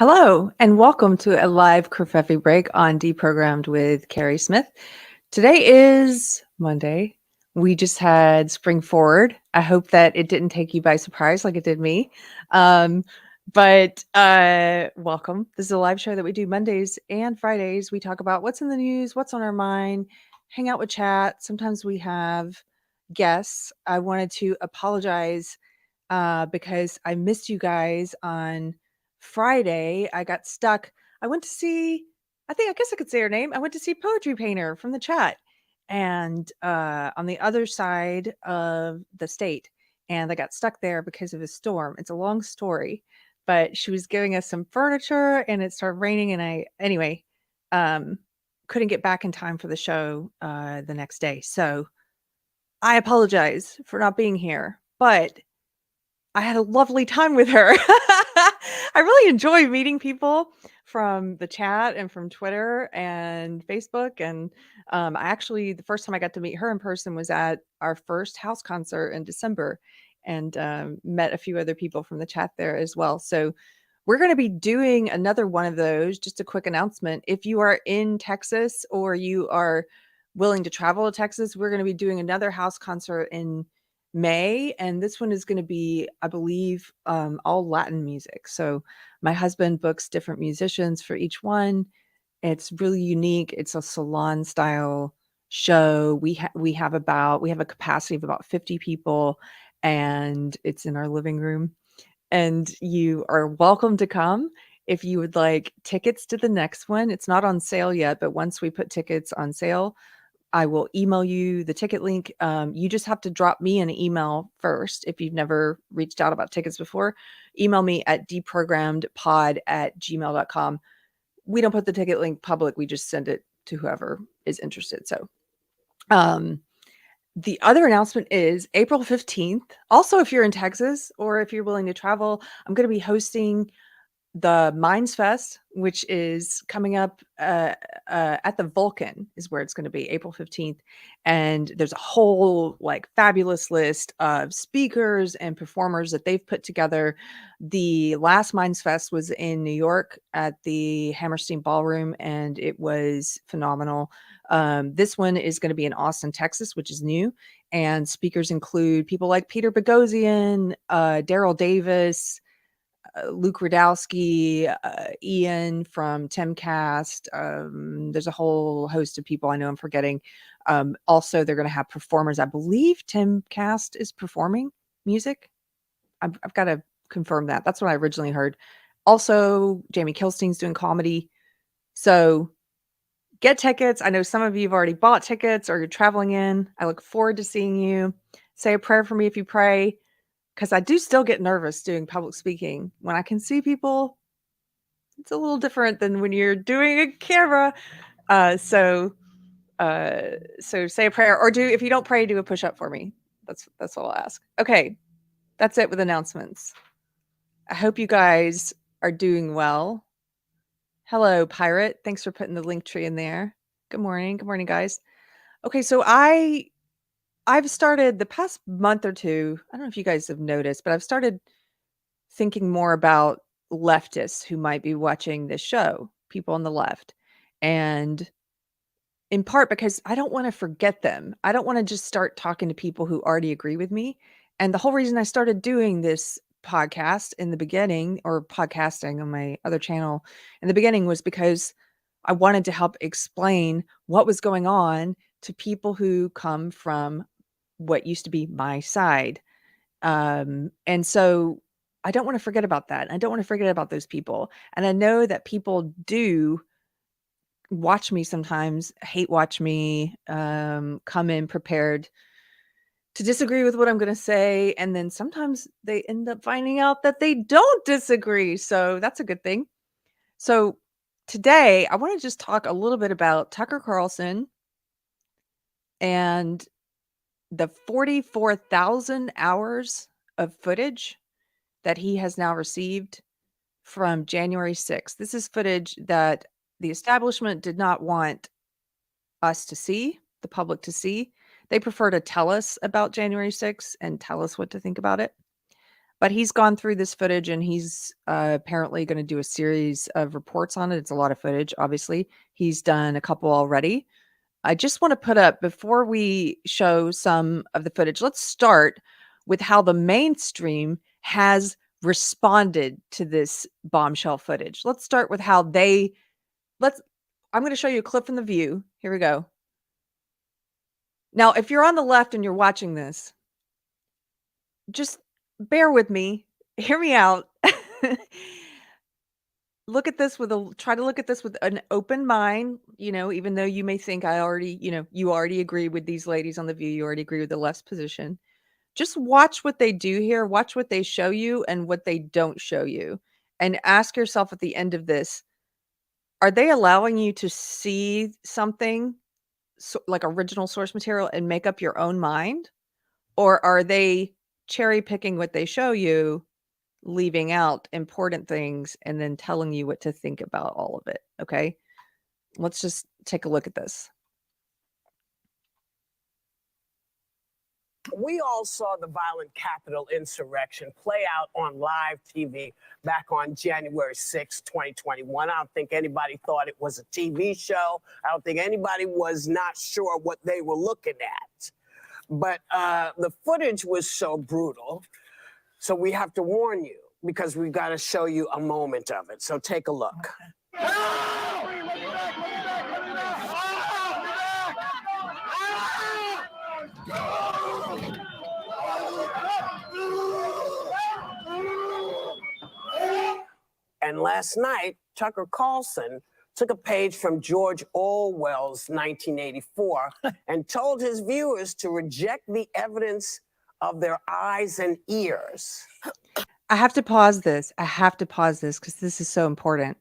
Hello, and welcome to a live Kerfefe break on Deprogrammed with Keri Smith. Today is Monday. We just had Spring Forward. I hope that it didn't take you by surprise like it did me. But welcome. This is a live show that we do Mondays and Fridays. We talk about what's in the news, what's on our mind, hang out with chat. Sometimes we have guests. I wanted to apologize because I missed you guys on Friday. I got stuck. I went to see, I guess I could say her name. I went to see Poetry Painter from the chat and on the other side of the state. And I got stuck there because of a storm. It's a long story, but she was giving us some furniture and it started raining. And anyway, um, couldn't get back in time for the show the next day. So I apologize for not being here, but I had a lovely time with her. I really enjoy meeting people from the chat and from Twitter and Facebook. And the first time I got to meet her in person was at our first house concert in December and met a few other people from the chat there as well. So we're going to be doing another one of those. Just a quick announcement. If you are in Texas or you are willing to travel to Texas, we're going to be doing another house concert in May, and this one is going to be, I believe, all Latin music. So my husband books different musicians for each one. It's really unique. It's a salon style show. We have a capacity of about 50 people, and it's in our living room. And you are welcome to come if you would like tickets to the next one. It's not on sale yet, but once we put tickets on sale, I will email you the ticket link. You just have to drop me an email first. If you've never reached out about tickets before, email me at deprogrammedpod@gmail.com. We don't put the ticket link public. We just send it to whoever is interested. So the other announcement is April 15th. Also, if you're in Texas or if you're willing to travel, I'm going to be hosting the Minds Fest, which is coming up at the Vulcan, is where it's going to be April 15th. And there's a whole like fabulous list of speakers and performers that they've put together. The last Minds Fest was in New York at the Hammerstein Ballroom, and it was phenomenal. This one is going to be in Austin, Texas, which is new. And speakers include people like Peter Boghossian, Daryl Davis, Luke Radowski, Ian from Timcast. There's a whole host of people I know I'm forgetting. Also, they're going to have performers. I believe Timcast is performing music. I've got to confirm that. That's what I originally heard. Also, Jamie Kilstein's doing comedy. So get tickets. I know some of you have already bought tickets or you're traveling in. I look forward to seeing you. Say a prayer for me if you pray, because I do still get nervous doing public speaking. When I can see people, it's a little different than when you're doing a camera. So say a prayer, or if you don't pray, do a push up for me. That's all I'll ask. Okay, that's it with announcements. I hope you guys are doing well. Hello, Pirate. Thanks for putting the link tree in there. Good morning, guys. Okay, so I've started the past month or two. I don't know if you guys have noticed, but I've started thinking more about leftists who might be watching this show, people on the left. And in part because I don't want to forget them. I don't want to just start talking to people who already agree with me. And the whole reason I started doing this podcast in the beginning, or podcasting on my other channel in the beginning, was because I wanted to help explain what was going on to people who come from what used to be my side. And so I don't want to forget about that. I don't want to forget about those people. And I know that people do watch me sometimes, hate watch me, come in prepared to disagree with what I'm going to say. And then sometimes they end up finding out that they don't disagree. So that's a good thing. So today I want to just talk a little bit about Tucker Carlson and the 44,000 hours of footage that he has now received from January 6th. This is footage that the establishment did not want us to see, the public to see. They prefer to tell us about January 6th and tell us what to think about it. But he's gone through this footage and he's apparently going to do a series of reports on it. It's a lot of footage, obviously. He's done a couple already. I just want to put up, before we show some of the footage, let's start with how the mainstream has responded to this bombshell footage. Let's start with how I'm going to show you a clip from The View. Here we go. Now, if you're on the left and you're watching this, just bear with me. Hear me out. Try to look at this with an open mind, even though you may think you already agree with these ladies on The View, you already agree with the left's position. Just watch what they do here, watch what they show you and what they don't show you, and ask yourself at the end of this, are they allowing you to see something like original source material and make up your own mind? Or are they cherry picking what they show you, leaving out important things, and then telling you what to think about all of it? Okay. Let's just take a look at this. We all saw the violent Capitol insurrection play out on live TV back on January 6, 2021. I don't think anybody thought it was a TV show. I don't think anybody was not sure what they were looking at. But the footage was so brutal. So we have to warn you, because we've got to show you a moment of it. So take a look. And last night, Tucker Carlson took a page from George Orwell's 1984 and told his viewers to reject the evidence of their eyes and ears. I have to pause this. Because this is so important.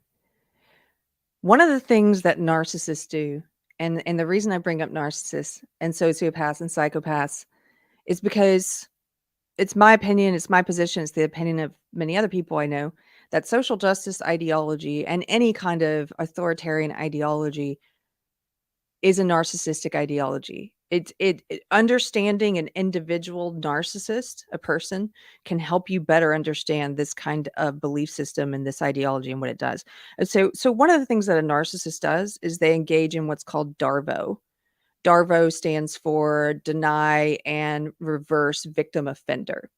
One of the things that narcissists do, and the reason I bring up narcissists and sociopaths and psychopaths, is because it's my opinion, it's my position, it's the opinion of many other people I know, that social justice ideology and any kind of authoritarian ideology is a narcissistic ideology. Understanding an individual narcissist, a person, can help you better understand this kind of belief system and this ideology and what it does. And so one of the things that a narcissist does is they engage in what's called DARVO. DARVO stands for deny and reverse victim offender.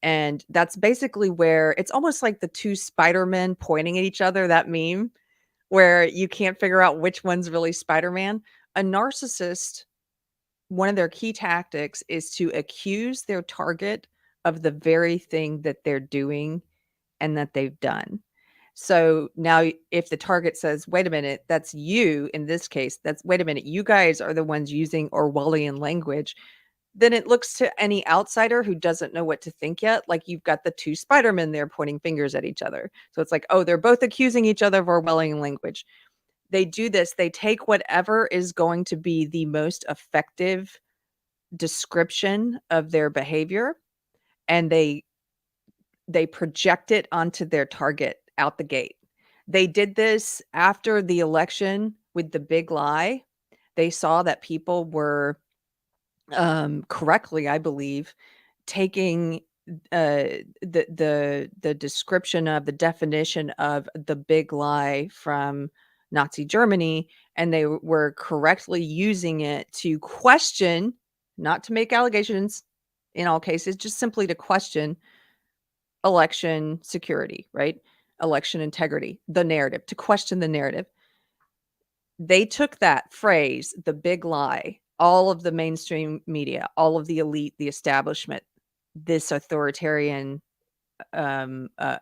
And that's basically where it's almost like the two Spider-Men pointing at each other, that meme, where you can't figure out which one's really Spider-Man. A narcissist, one of their key tactics is to accuse their target of the very thing that they're doing and that they've done. So now if the target says, wait a minute, that's you in this case, wait a minute, you guys are the ones using Orwellian language, then it looks to any outsider who doesn't know what to think yet, like you've got the two Spider-Men there pointing fingers at each other. So it's like, oh, they're both accusing each other of Orwellian language. They do this. They take whatever is going to be the most effective description of their behavior, and they project it onto their target out the gate. They did this after the election with the big lie. They saw that people were correctly, I believe, taking the description of the definition of the big lie from Nazi Germany, and they were correctly using it to question, not to make allegations in all cases, just simply to question election security, right? Election integrity, the narrative, to question the narrative. They took that phrase, the big lie, all of the mainstream media, all of the elite, the establishment, this authoritarian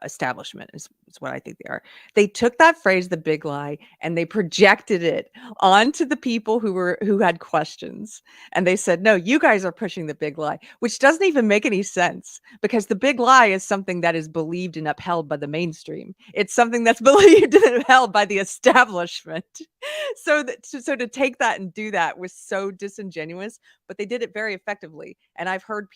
establishment is what I think they are. They took that phrase, the big lie, and they projected it onto the people who had questions. And they said, no, you guys are pushing the big lie, which doesn't even make any sense, because the big lie is something that is believed and upheld by the mainstream. It's something that's believed and upheld by the establishment. So to take that and do that was so disingenuous, but they did it very effectively. And I've heard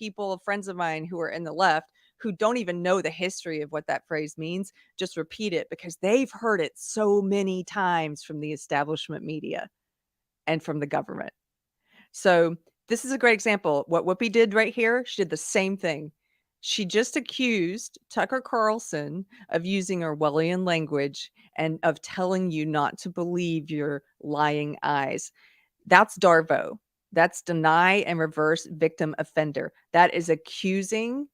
friends of mine who are in the left, who don't even know the history of what that phrase means, just repeat it because they've heard it so many times from the establishment media and from the government. So this is a great example. What Whoopi did right here, she did the same thing. She just accused Tucker Carlson of using Orwellian language and of telling you not to believe your lying eyes. That's DARVO. That's deny and reverse victim offender. That is accusing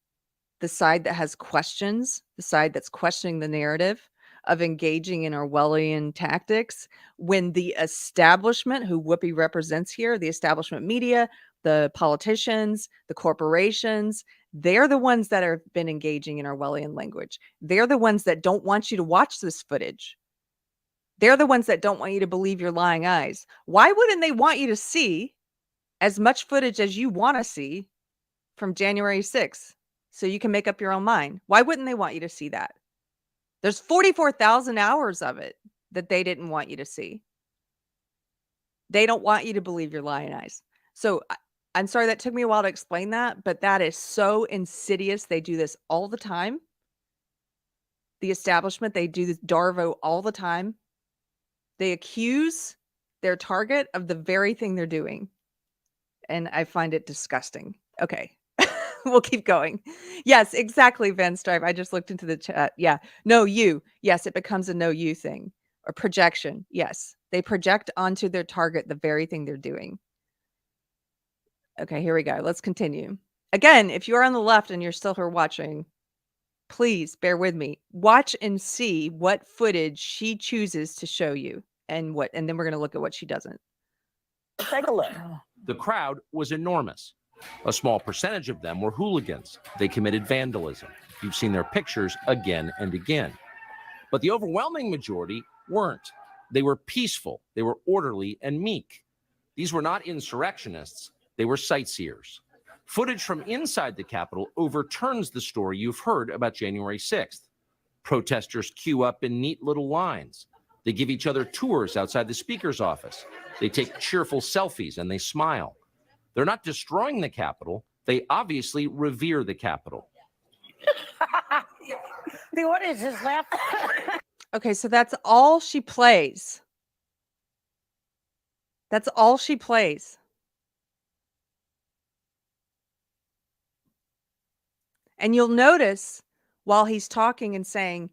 the side that has questions, the side that's questioning the narrative, of engaging in Orwellian tactics when the establishment, who Whoopi represents here, the establishment media, the politicians, the corporations, they're the ones that have been engaging in Orwellian language. They're the ones that don't want you to watch this footage. They're the ones that don't want you to believe your lying eyes. Why wouldn't they want you to see as much footage as you want to see from January 6th so you can make up your own mind? Why wouldn't they want you to see that? There's 44,000 hours of it that they didn't want you to see. They don't want you to believe your lying eyes. So I'm sorry that took me a while to explain that, but that is so insidious. They do this all the time. The establishment, they do this DARVO all the time. They accuse their target of the very thing they're doing. And I find it disgusting. Okay. We'll keep going. Yes, exactly, Van Stripe. I just looked into the chat. Yeah. No, you. Yes, it becomes a no you thing. Or projection. Yes. They project onto their target the very thing they're doing. Okay, here we go. Let's continue. Again, if you're on the left and you're still here watching, please bear with me. Watch and see what footage she chooses to show you and then we're going to look at what she doesn't. Take a look. The crowd was enormous. A small percentage of them were hooligans. They committed vandalism. You've seen their pictures again and again. But the overwhelming majority weren't. They were peaceful. They were orderly and meek. These were not insurrectionists. They were sightseers. Footage from inside the Capitol overturns the story you've heard about January 6th. Protesters queue up in neat little lines. They give each other tours outside the speaker's office. They take cheerful selfies and they smile. They're not destroying the Capitol. They obviously revere the Capitol. The audience is laughing. Okay, so that's all she plays. That's all she plays. And you'll notice while he's talking and saying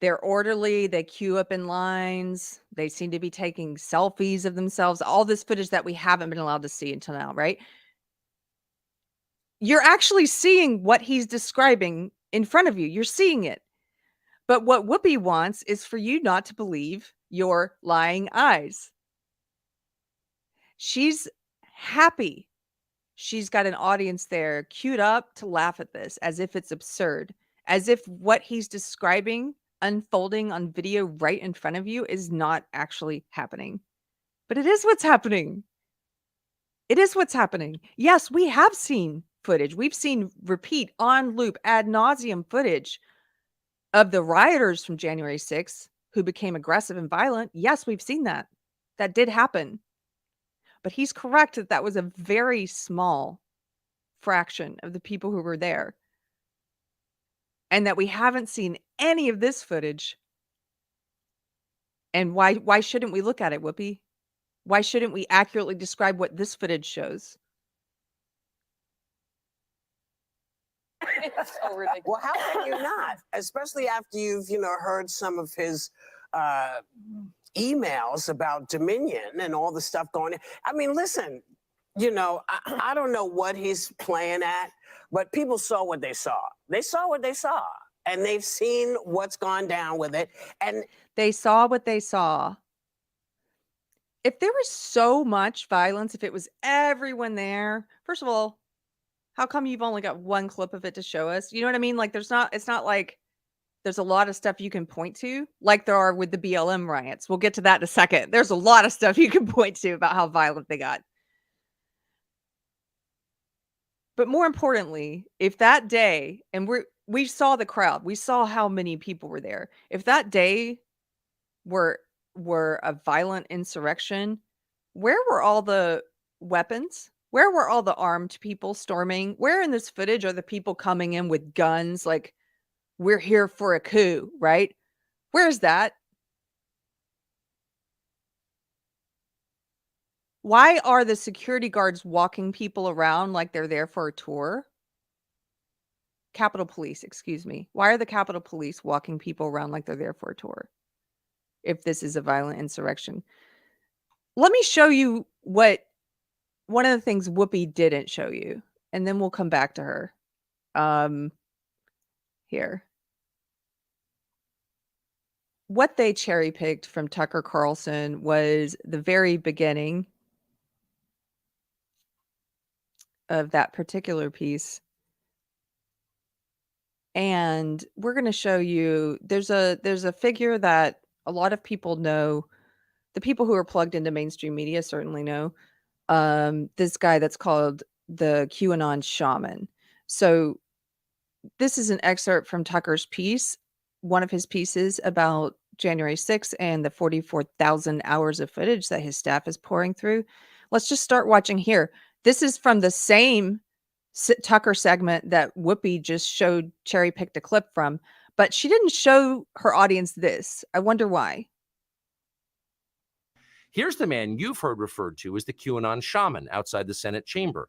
they're orderly, they queue up in lines, they seem to be taking selfies of themselves, all this footage that we haven't been allowed to see until now, right? You're actually seeing what he's describing in front of you. You're seeing it. But what Whoopi wants is for you not to believe your lying eyes. She's happy. She's got an audience there queued up to laugh at this as if it's absurd, as if what he's describing unfolding on video right in front of you is not actually happening. But it is what's happening. It is what's happening. Yes, we have seen footage. We've seen repeat on loop ad nauseum footage of the rioters from January 6th who became aggressive and violent. Yes, we've seen that. That did happen. But he's correct that that was a very small fraction of the people who were there. And that we haven't seen any of this footage. And why shouldn't we look at it, Whoopi? Why shouldn't we accurately describe what this footage shows? It's so ridiculous. Well, how can you not? Especially after you've, heard some of his emails about Dominion and all the stuff going on. I mean, listen, I don't know what he's playing at, but people saw what they saw. They saw what they saw, and they've seen what's gone down with it. And they saw what they saw. If there was so much violence, if it was everyone there, first of all, how come you've only got one clip of it to show us? You know what I mean? Like it's not like there's a lot of stuff you can point to, like there are with the BLM riots. We'll get to that in a second. There's a lot of stuff you can point to about how violent they got. But more importantly, if that day, and we saw the crowd, we saw how many people were there. If that day were a violent insurrection, where were all the weapons? Where were all the armed people storming? Where in this footage are the people coming in with guns like, we're here for a coup, right? Where's that? Why are the security guards walking people around like they're there for a tour? Capitol Police, excuse me. Why are the Capitol Police walking people around like they're there for a tour? If this is a violent insurrection. Let me show you what one of the things Whoopi didn't show you, and then we'll come back to her. Here. What they cherry picked from Tucker Carlson was the very beginning of that particular piece. And we're going to show you there's a figure that a lot of people know. The people who are plugged into mainstream media certainly know. This guy that's called the QAnon shaman. So this is an excerpt from Tucker's piece, one of his pieces about January 6th and the 44,000 hours of footage that his staff is pouring through. Let's just start watching here. This is from the same Tucker segment that Whoopi just showed, cherry picked a clip from, but she didn't show her audience this. I wonder why. Here's the man you've heard referred to as the QAnon shaman outside the Senate chamber.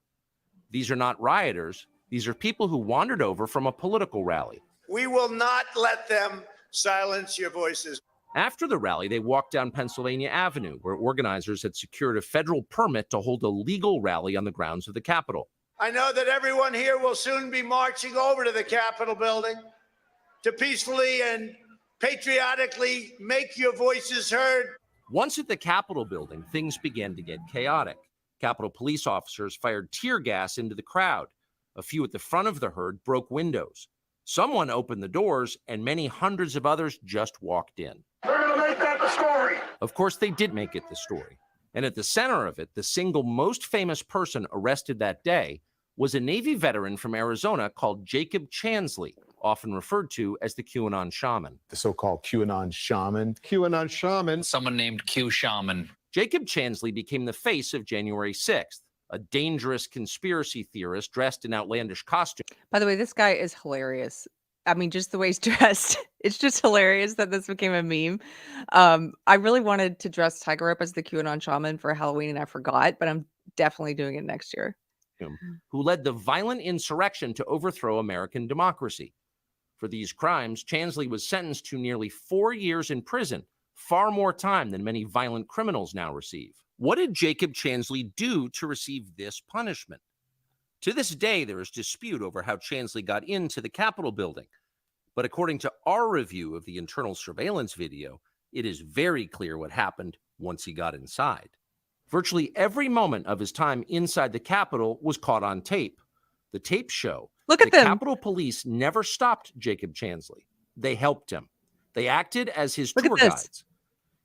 These are not rioters. These are people who wandered over from a political rally. We will not let them silence your voices. After the rally, they walked down Pennsylvania Avenue, where organizers had secured a federal permit to hold a legal rally on the grounds of the Capitol. I know that everyone here will soon be marching over to the Capitol building to peacefully and patriotically make your voices heard. Once at the Capitol building, things began to get chaotic. Capitol police officers fired tear gas into the crowd. A few at the front of the herd broke windows. Someone opened the doors, and many hundreds of others just walked in. We're going to make that the story. Of course, they did make it the story. And at the center of it, the single most famous person arrested that day was a Navy veteran from Arizona called Jacob Chansley, often referred to as the QAnon shaman. The so-called QAnon shaman. QAnon shaman. Someone named Q Shaman. Jacob Chansley became the face of January 6th, a dangerous conspiracy theorist dressed in outlandish costumes. By the way, this guy is hilarious. I mean, just the way he's dressed. It's just hilarious that this became a meme. I really wanted to dress Tiger up as the QAnon shaman for Halloween, and I forgot, but I'm definitely doing it next year. Who led the violent insurrection to overthrow American democracy. For these crimes, Chansley was sentenced to nearly 4 years in prison, far more time than many violent criminals now receive. What did Jacob Chansley do to receive this punishment? To this day, there is dispute over how Chansley got into the Capitol building. But according to our review of the internal surveillance video, it is very clear what happened once he got inside. Virtually every moment of his time inside the Capitol was caught on tape. The tapes show Look at the them. Capitol Police never stopped Jacob Chansley. They helped him. They acted as his Look at tour this. guides.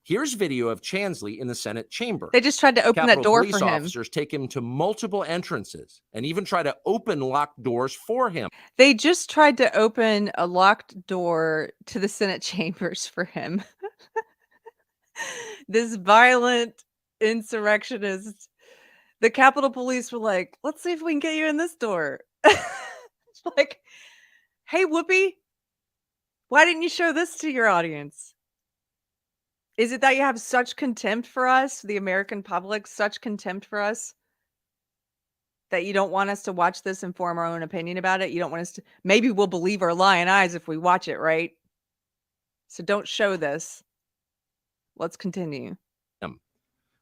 Here's video of Chansley in the Senate chamber. They just tried to open Capitol that door police for him. officers take him to multiple entrances and even try to open locked doors for him. They just tried to open a locked door to the Senate chambers for him. This violent insurrectionist. The Capitol Police were like, let's see if we can get you in this door. It's like, hey, Whoopi, why didn't you show this to your audience? Is it that you have such contempt for us, the American public, such contempt for us, that you don't want us to watch this and form our own opinion about it? You don't want us to, maybe we'll believe our lying eyes if we watch it, right? So don't show this. Let's continue.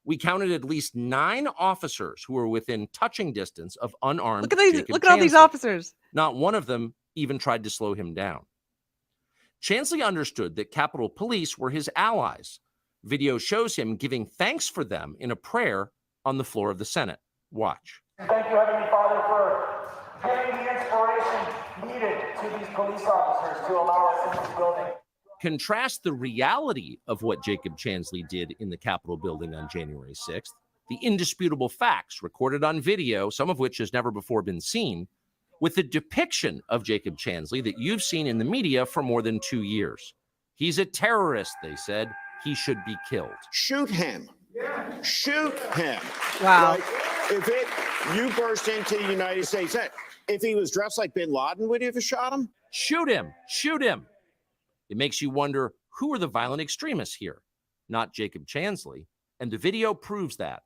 We counted at least 9 officers who were within touching distance of unarmed Look at these, Jacob look at all these Chansley. officers. Not one of them even tried to slow him down. Chansley understood that Capitol Police were his allies. Video shows him giving thanks for them in a prayer on the floor of the Senate. Watch. Thank you, Heavenly Father, for giving the inspiration needed to these police officers to allow us in this building. Contrast the reality of what Jacob Chansley did in the Capitol building on January 6th, the indisputable facts recorded on video, some of which has never before been seen, with the depiction of Jacob Chansley that you've seen in the media for more than 2 years. He's a terrorist, they said. He should be killed. Shoot him. Shoot him. Wow. Like, you burst into the United States, if he was dressed like bin Laden, would you have shot him? Shoot him. Shoot him. It makes you wonder, who are the violent extremists here? Not Jacob Chansley. And the video proves that.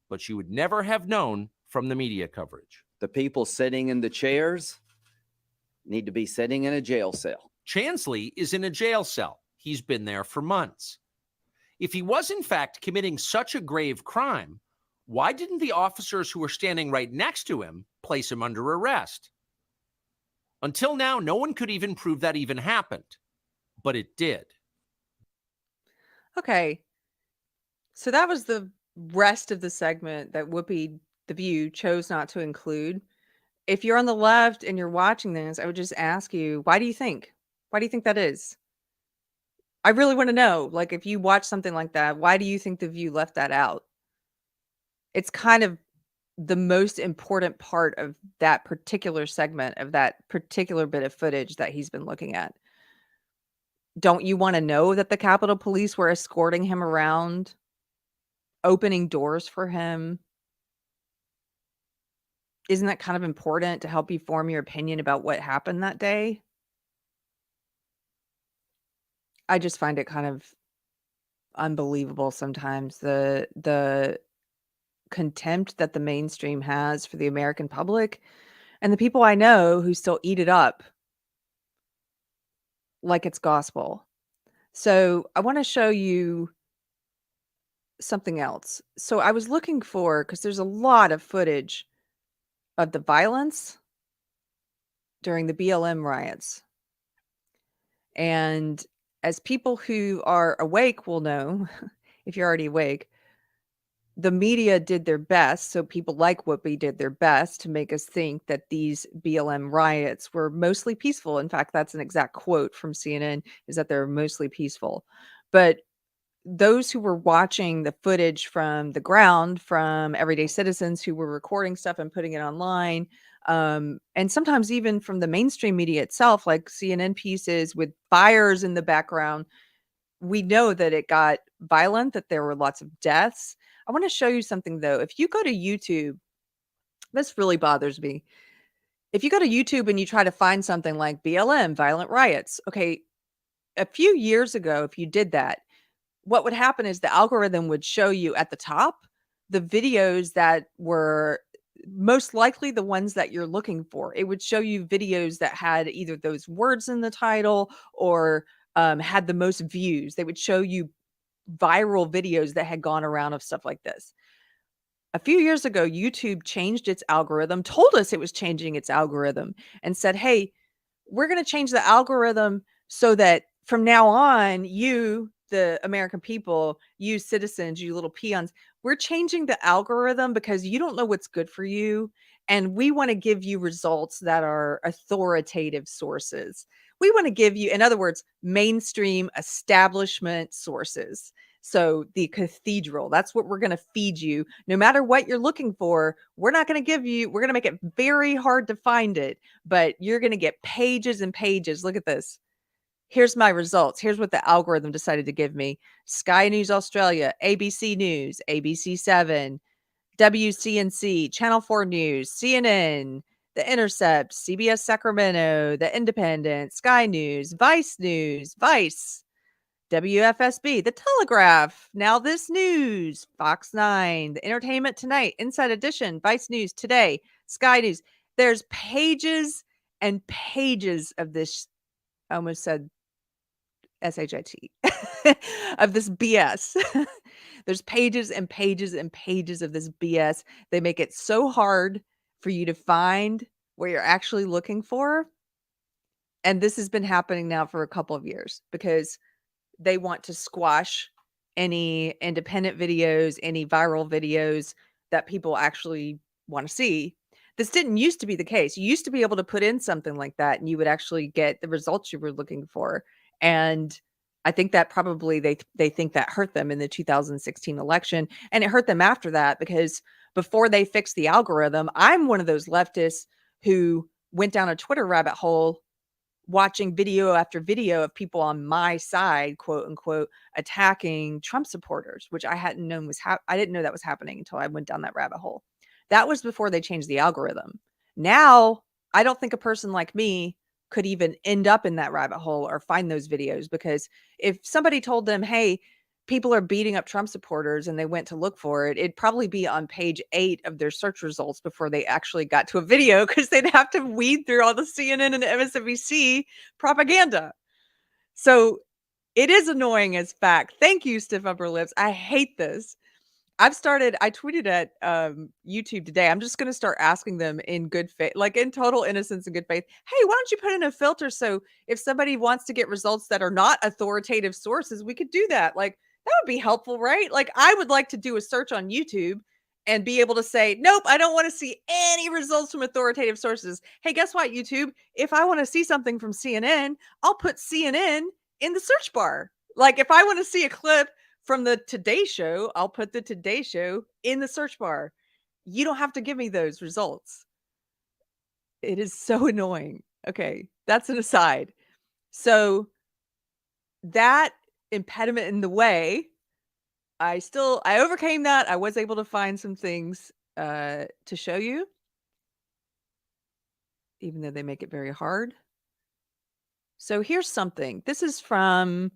But you would never have known from the media coverage. The people sitting in the chairs need to be sitting in a jail cell. Chansley is in a jail cell. He's been there for months. If he was, in fact, committing such a grave crime, why didn't the officers who were standing right next to him place him under arrest? Until now, no one could even prove that even happened, but it did. Okay. So that was the rest of the segment that Whoopi, The View, chose not to include. If you're on the left and you're watching this, I would just ask you, why do you think? Why do you think that is? I really want to know. Like, if you watch something like that, why do you think The View left that out? It's kind of the most important part of that particular segment, of that particular bit of footage that he's been looking at. Don't you want to know that the Capitol Police were escorting him around, opening doors for him? Isn't that kind of important to help you form your opinion about what happened that day? I just find it kind of unbelievable sometimes, the contempt that the mainstream has for the American public and the people I know who still eat it up like it's gospel. So I want to show you something else. So I was looking for, because there's a lot of footage of the violence during the BLM riots. And as people who are awake will know, if you're already awake, the media did their best. So people like Whoopi did their best to make us think that these BLM riots were mostly peaceful. In fact, that's an exact quote from CNN, is that they're mostly peaceful. But those who were watching the footage from the ground, from everyday citizens who were recording stuff and putting it online, and sometimes even from the mainstream media itself, like CNN pieces with fires in the background, we know that it got violent, that there were lots of deaths. I want to show you something, though. If you go to YouTube, this really bothers me. If you go to YouTube and you try to find something like BLM, violent riots, okay, a few years ago, if you did that, what would happen is the algorithm would show you at the top the videos that were most likely the ones that you're looking for. It would show you videos that had either those words in the title or had the most views. They would show you viral videos that had gone around of stuff like this. A few years ago, YouTube changed its algorithm, told us it was changing its algorithm, and said, hey, we're going to change the algorithm so that from now on, you, the American people, you citizens, you little peons, we're changing the algorithm because you don't know what's good for you. And we want to give you results that are authoritative sources. We want to give you, in other words, mainstream establishment sources. So the cathedral, that's what we're going to feed you. No matter what you're looking for, we're not going to give you, we're going to make it very hard to find it, but you're going to get pages and pages. Look at this. Here's my results. Here's what the algorithm decided to give me. Sky News Australia, ABC News, ABC 7, WCNC, Channel 4 News, CNN, The Intercept, CBS Sacramento, The Independent, Sky News, Vice, WFSB, The Telegraph, Now This News, Fox 9, The Entertainment Tonight, Inside Edition, Vice News Today, Sky News. There's pages and pages of this, I almost said SHIT, of this BS. There's pages and pages and pages of this BS. They make it so hard for you to find what you're actually looking for. And this has been happening now for a couple of years because they want to squash any independent videos, any viral videos that people actually want to see. This didn't used to be the case. You used to be able to put in something like that and you would actually get the results you were looking for. And I think that probably they think that hurt them in the 2016 election. And it hurt them after that because before they fixed the algorithm, I'm one of those leftists who went down a Twitter rabbit hole watching video after video of people on my side, quote unquote, attacking Trump supporters, which I hadn't known was I didn't know that was happening until I went down that rabbit hole. That was before they changed the algorithm. Now, I don't think a person like me could even end up in that rabbit hole or find those videos, because if somebody told them, hey, people are beating up Trump supporters and they went to look for it, it'd probably be on page 8 of their search results before they actually got to a video, because they'd have to weed through all the CNN and MSNBC propaganda. So it is annoying as fact. Thank you, Stiff Upper Lips. I hate this. I tweeted at YouTube today. I'm just going to start asking them in good faith, like in total innocence and good faith. Hey, why don't you put in a filter so if somebody wants to get results that are not authoritative sources, we could do that. Like, that would be helpful, right? Like, I would like to do a search on YouTube and be able to say, nope, I don't want to see any results from authoritative sources. Hey, guess what, YouTube? If I want to see something from CNN, I'll put CNN in the search bar. Like, if I want to see a clip from the Today Show, I'll put the Today Show in the search bar. You don't have to give me those results. It is so annoying. Okay, that's an aside. So that impediment in the way, I overcame that. I was able to find some things to show you, even though they make it very hard. So here's something. This is from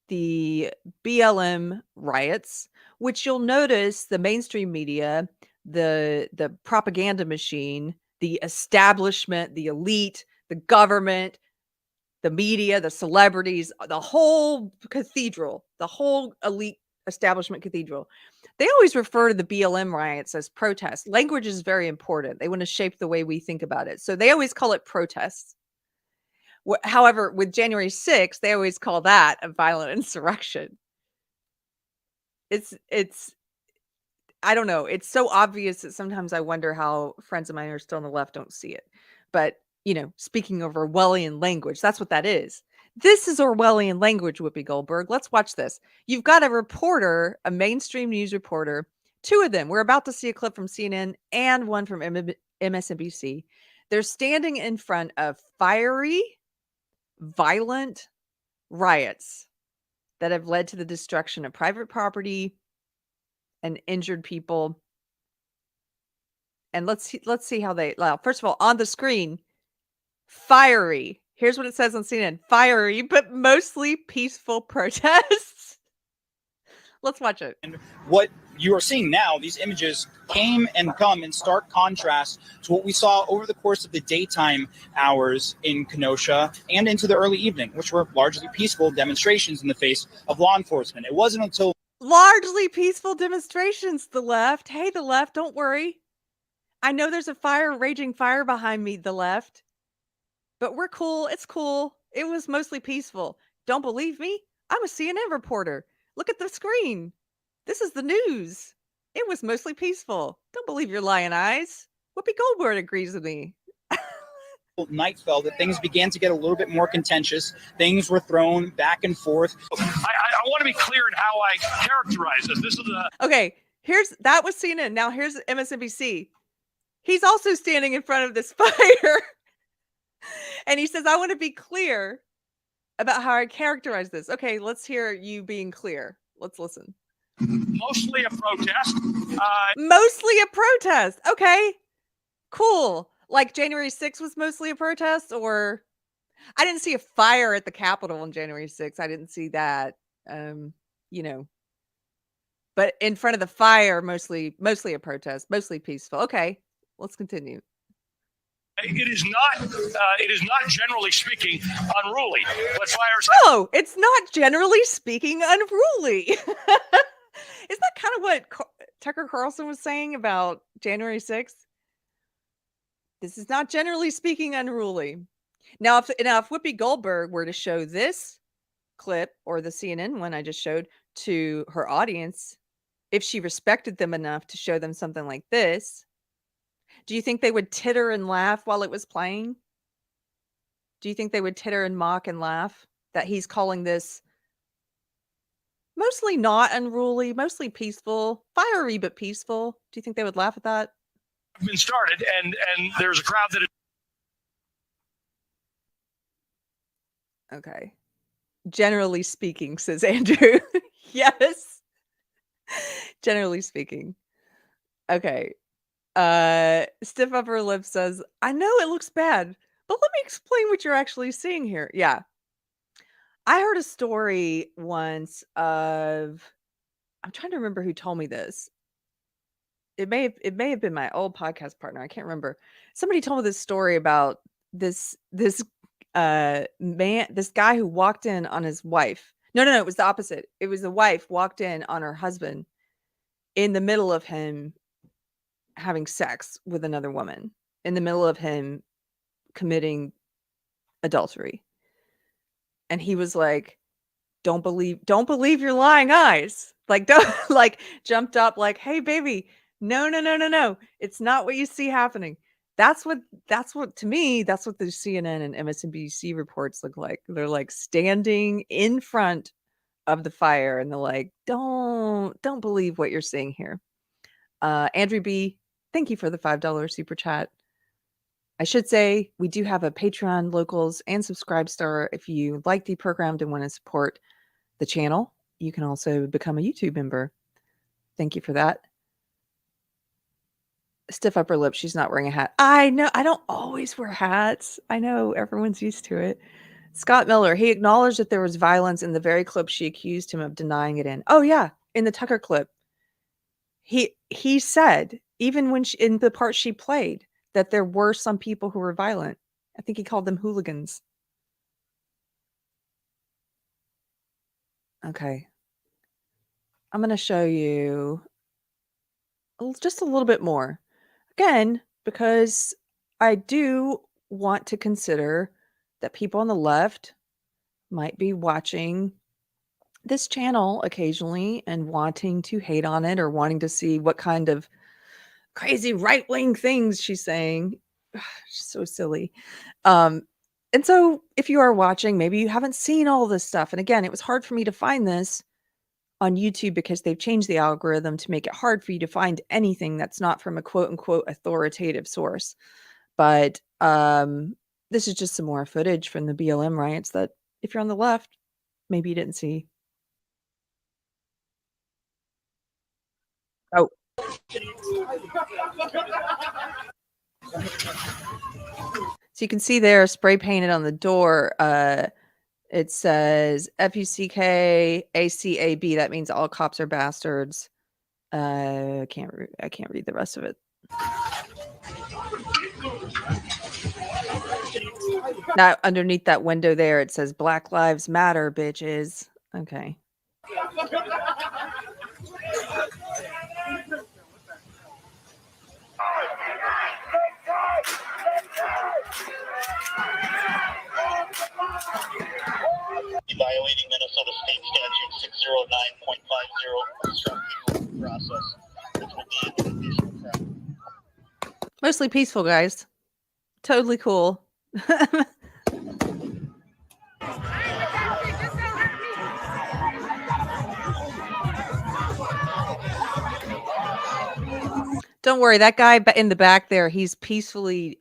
the BLM riots, which you'll notice the mainstream media, the propaganda machine, the establishment, the elite, the government, the media, the celebrities, the whole cathedral, the whole elite establishment cathedral. They always refer to the BLM riots as protests. Language is very important. They want to shape the way we think about it. So they always call it protests. However, with January 6th, they always call that a violent insurrection. It's I don't know. It's so obvious that sometimes I wonder how friends of mine who are still on the left don't see it. But, speaking of Orwellian language, that's what that is. This is Orwellian language, Whoopi Goldberg. Let's watch this. You've got a reporter, a mainstream news reporter, 2 of them. We're about to see a clip from CNN and one from MSNBC. They're standing in front of fiery, violent riots that have led to the destruction of private property and injured people. And let's see how they, well, first of all, on the screen, fiery. Here's what it says on CNN. Fiery, but mostly peaceful protests. Let's watch it. And what you are seeing now, these images came and come in stark contrast to what we saw over the course of the daytime hours in Kenosha and into the early evening, which were largely peaceful demonstrations in the face of law enforcement. It wasn't until largely peaceful demonstrations, the left. Hey, the left, don't worry. I know there's a raging fire behind me, the left. But we're cool. It's cool. It was mostly peaceful. Don't believe me? I'm a CNN reporter. Look at the screen. This is the news. It was mostly peaceful. Don't believe your lying eyes. Whoopi Goldberg agrees with me. night fell that things began to get a little bit more contentious. Things were thrown back and forth. I want to be clear in how I characterize this. This is Okay, that was CNN. Now here's MSNBC. He's also standing in front of this fire. And he says, I want to be clear about how I characterize this. Okay, let's hear you being clear. Let's listen. mostly a protest. Mostly a protest. Okay, cool. Like January 6th was mostly a protest, or I didn't see a fire at the Capitol on January 6th. I didn't see that. But in front of the fire, mostly a protest, mostly peaceful. Okay, let's continue. It is not generally speaking unruly. But fires. Oh, it's not generally speaking unruly. Isn't that kind of what Tucker Carlson was saying about January 6th? This is not generally speaking unruly. Now, if Whoopi Goldberg were to show this clip or the CNN one I just showed to her audience, if she respected them enough to show them something like this, do you think they would titter and laugh while it was playing? Do you think they would titter and mock and laugh that he's calling this mostly not unruly, mostly peaceful, fiery but peaceful? Do you think they would laugh at that? Been started, and there's a crowd that is. Okay. Generally speaking, says Andrew. Yes. Generally speaking. Okay. Stiff upper lip says, I know it looks bad, but let me explain what you're actually seeing here. Yeah. I heard a story once of, I'm trying to remember who told me this. It may have been my old podcast partner. I can't remember. Somebody told me this story about this man, this guy who walked in on his wife. No, it was the opposite. It was the wife walked in on her husband in the middle of him having sex with another woman, in the middle of him committing adultery. And he was like, don't believe your lying eyes. Like, don't like jumped up like, hey baby, no. It's not what you see happening. That's what to me, that's what the CNN and MSNBC reports look like. They're like standing in front of the fire and they're like, don't believe what you're seeing here. Andrew B, thank you for the $5 super chat. I should say we do have a Patreon, Locals, and Subscribe Star. If you like the program and want to support the channel, you can also become a YouTube member. Thank you for that. Stiff upper lip. She's not wearing a hat. I know. I don't always wear hats. I know everyone's used to it. Scott Miller. He acknowledged that there was violence in the very clip she accused him of denying it in. Oh yeah, in the Tucker clip. He said, even when in the part she played, that there were some people who were violent. I think he called them hooligans. Okay. I'm going to show you just a little bit more. Again, because I do want to consider that people on the left might be watching this channel occasionally and wanting to hate on it or wanting to see what kind of crazy right-wing things she's saying. She's so silly. And so if you are watching, maybe you haven't seen all this stuff. And again, it was hard for me to find this on YouTube because they've changed the algorithm to make it hard for you to find anything that's not from a quote unquote authoritative source. But this is just some more footage from the BLM riots that if you're on the left, maybe you didn't see. Oh. So you can see there, spray painted on the door, it says FUCK-ACAB. That means all cops are bastards. I can't read the rest of it. Now, underneath that window there, it says Black Lives Matter, bitches. Okay. Violating Minnesota State Statute 609.50 obstructing the process, which would be an additional crime. Mostly peaceful, guys. Totally cool. Don't worry, that guy in the back there, he's peacefully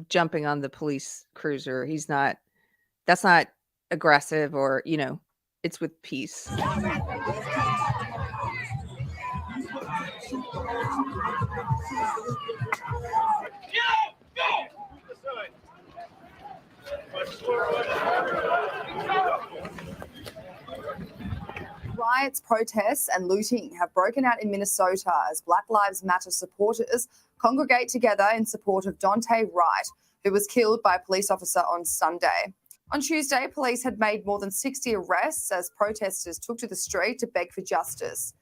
jumping on the police cruiser. He's not, that's not aggressive or, you know, it's with peace. Riots, protests, and looting have broken out in Minnesota as Black Lives Matter supporters congregate together in support of Daunte Wright, who was killed by a police officer on Sunday. On Tuesday, police had made more than 60 arrests as protesters took to the street to beg for justice.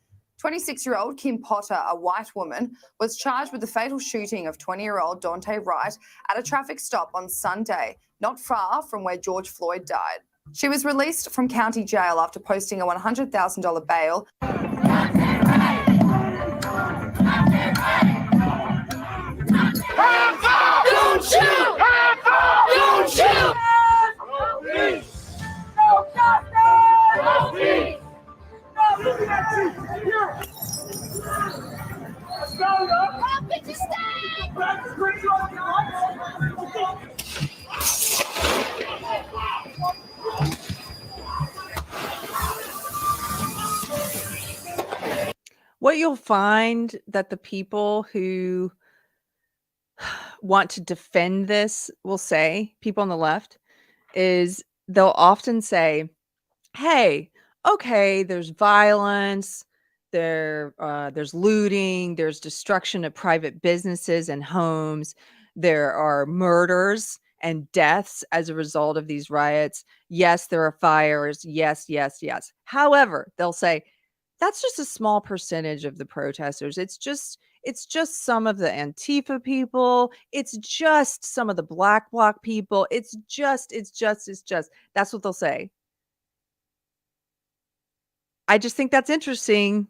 26-year-old Kim Potter, a white woman, was charged with the fatal shooting of 20-year-old Daunte Wright at a traffic stop on Sunday, not far from where George Floyd died. She was released from county jail after posting a $100,000 bail. Don't shoot! Don't shoot! No peace! No justice! No peace! What you'll find that the people who want to defend this will say, people on the left, is they'll often say, hey, okay, there's violence, there's looting, there's destruction of private businesses and homes, there are murders and deaths as a result of these riots. Yes, there are fires. Yes, yes, yes. However, they'll say that's just a small percentage of the protesters. It's just some of the Antifa people. It's just some of the Black Bloc people. It's just. That's what they'll say. I just think that's interesting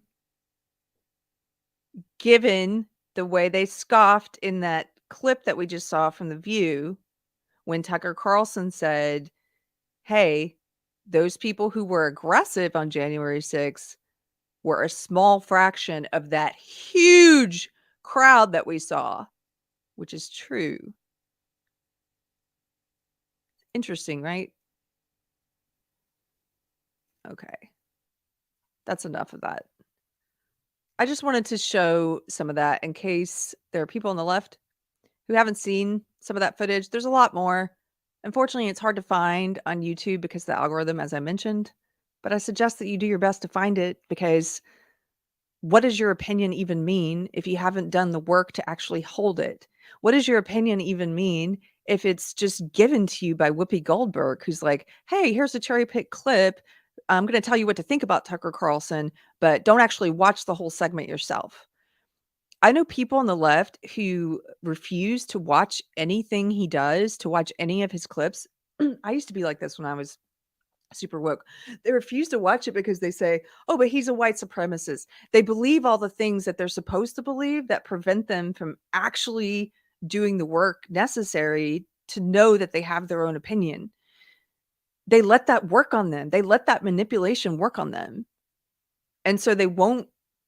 given the way they scoffed in that clip that we just saw from The View when Tucker Carlson said, hey, those people who were aggressive on January 6th were a small fraction of that huge crowd that we saw, which is true. Interesting, right? Okay. That's enough of that. I just wanted to show some of that in case there are people on the left who haven't seen some of that footage. There's a lot more. Unfortunately, it's hard to find on YouTube because of the algorithm, as I mentioned. But I suggest that you do your best to find it, because what does your opinion even mean if you haven't done the work to actually hold it? What does your opinion even mean if it's just given to you by Whoopi Goldberg, who's like, hey, here's a cherry pick clip. I'm going to tell you what to think about Tucker Carlson, but don't actually watch the whole segment yourself. I know people on the left who refuse to watch anything he does, to watch any of his clips. I used to be like this when I was super woke. They refuse to watch it because they say, oh, but he's a white supremacist. They believe all the things that they're supposed to believe that prevent them from actually doing the work necessary to know that they have their own opinion. They let that work on them. They let that manipulation work on them. And so they won't